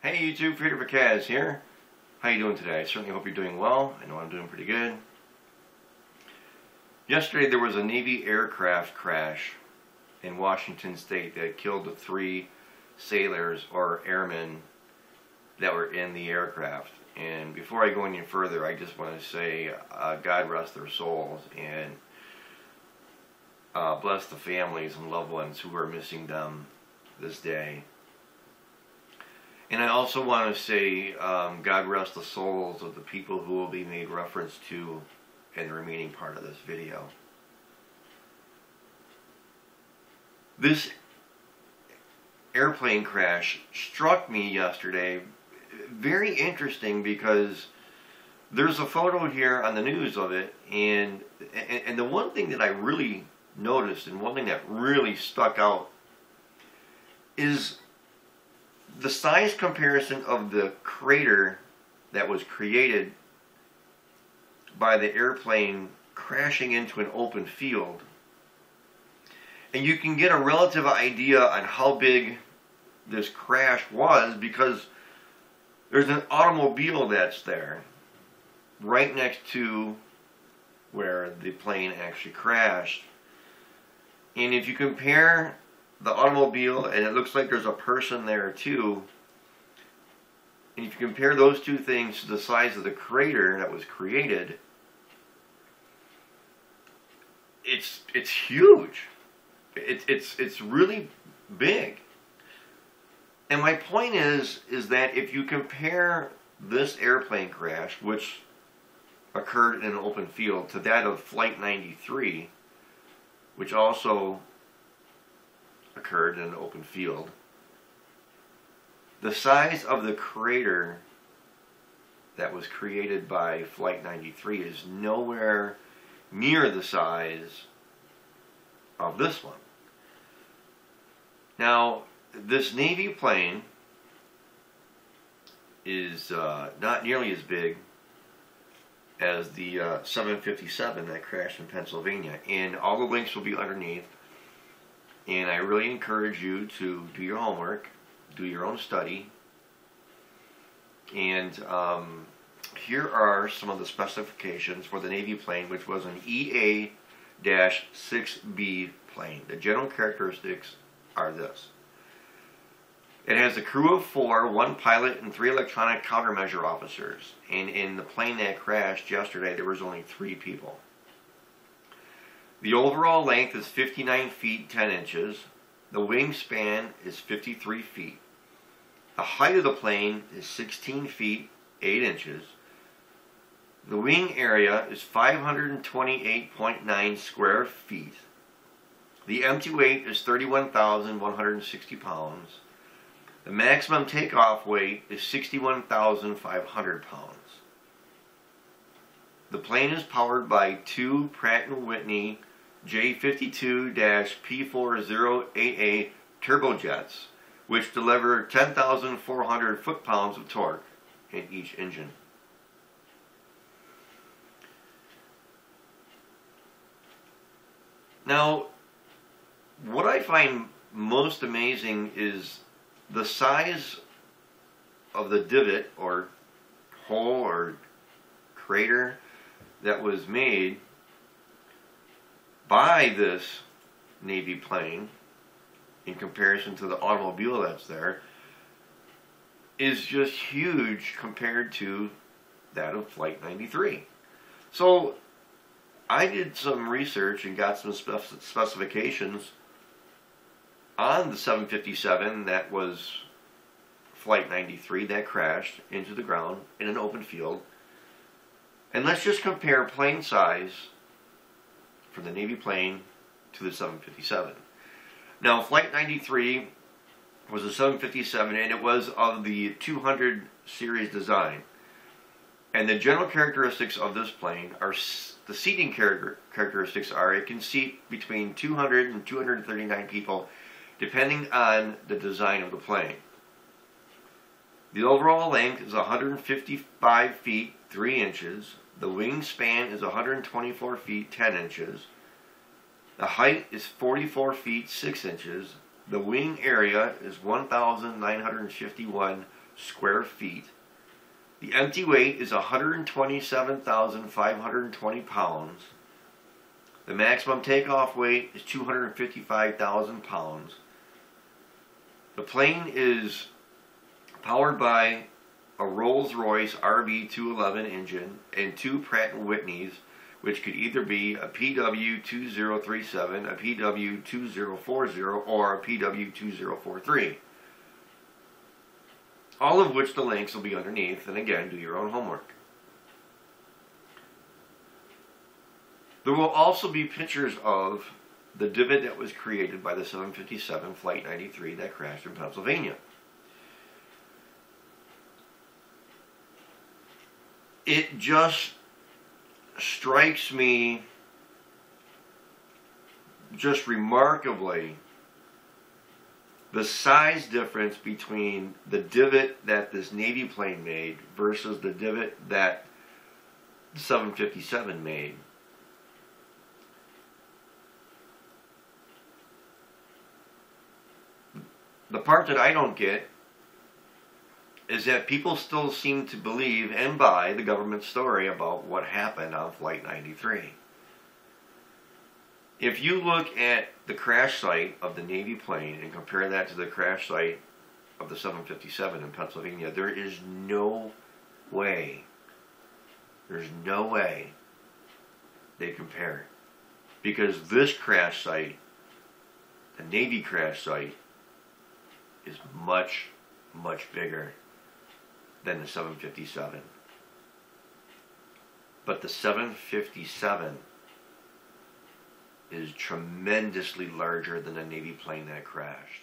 Hey YouTube, Peter Kaz here. How you doing today? I certainly hope you're doing well. I know I'm doing pretty good. Yesterday there was a Navy aircraft crash in Washington State that killed the 3 sailors or airmen that were in the aircraft. And before I go any further, I just want to say God rest their souls and bless the families and loved ones who are missing them this day. And I also want to say God rest the souls of the people who will be made reference to in the remaining part of this video. This airplane crash struck me yesterday very interesting because there's a photo here on the news of it, and the one thing that I really noticed and one thing that really stuck out is the size comparison of the crater that was created by the airplane crashing into an open field. And you can get a relative idea on how big this crash was because there's an automobile that's there right next to where the plane actually crashed. And if you compare the automobile, and it looks like there's a person there too, and if you compare those two things to the size of the crater that was created, it's huge. It's really big. And my point is that if you compare this airplane crash, which occurred in an open field, to that of Flight 93, which also occurred in an open field, the size of the crater that was created by Flight 93 is nowhere near the size of this one. Now, this Navy plane is not nearly as big as the 757 that crashed in Pennsylvania, and all the links will be underneath. And I really encourage you to do your homework, do your own study. And here are some of the specifications for the Navy plane, which was an EA-6B plane. The general characteristics are this. It has a crew of 4, 1 pilot and 3 electronic countermeasure officers. And in the plane that crashed yesterday, there was only 3 people. The overall length is 59 feet 10 inches. The wingspan is 53 feet. The height of the plane is 16 feet 8 inches. The wing area is 528.9 square feet. The empty weight is 31,160 pounds. The maximum takeoff weight is 61,500 pounds. The plane is powered by 2 Pratt Whitney J52-P408A turbojets, which deliver 10,400 foot-pounds of torque in each engine. Now, what I find most amazing is the size of the divot or hole or crater that was made by this Navy plane in comparison to the automobile that's there is just huge compared to that of Flight 93. So I did some research and got some specifications on the 757 that was Flight 93 that crashed into the ground in an open field. And let's just compare plane size from the Navy plane to the 757. Now, Flight 93 was a 757, and it was of the 200 series design. And the general characteristics of this plane are, the seating characteristics are, it can seat between 200 and 239 people, depending on the design of the plane. The overall length is 155 feet 3 inches. The wingspan is 124 feet 10 inches. The height is 44 feet 6 inches. The wing area is 1,951 square feet. The empty weight is 127,520 pounds. The maximum takeoff weight is 255,000 pounds. The plane is powered by a Rolls-Royce RB211 engine and two Pratt Whitneys, which could either be a PW2037, a PW2040, or a PW2043. All of which the links will be underneath, and again, do your own homework. There will also be pictures of the divot that was created by the 757 Flight 93 that crashed in Pennsylvania. It just strikes me just remarkably the size difference between the divot that this Navy plane made versus the divot that the 757 made. The part that I don't get is that people still seem to believe and buy the government story about what happened on Flight 93. If you look at the crash site of the Navy plane and compare that to the crash site of the 757 in Pennsylvania, there is no way, there's no way they compare. Because this crash site, the Navy crash site, is much, much bigger than the 757. But the 757 is tremendously larger than the Navy plane that crashed.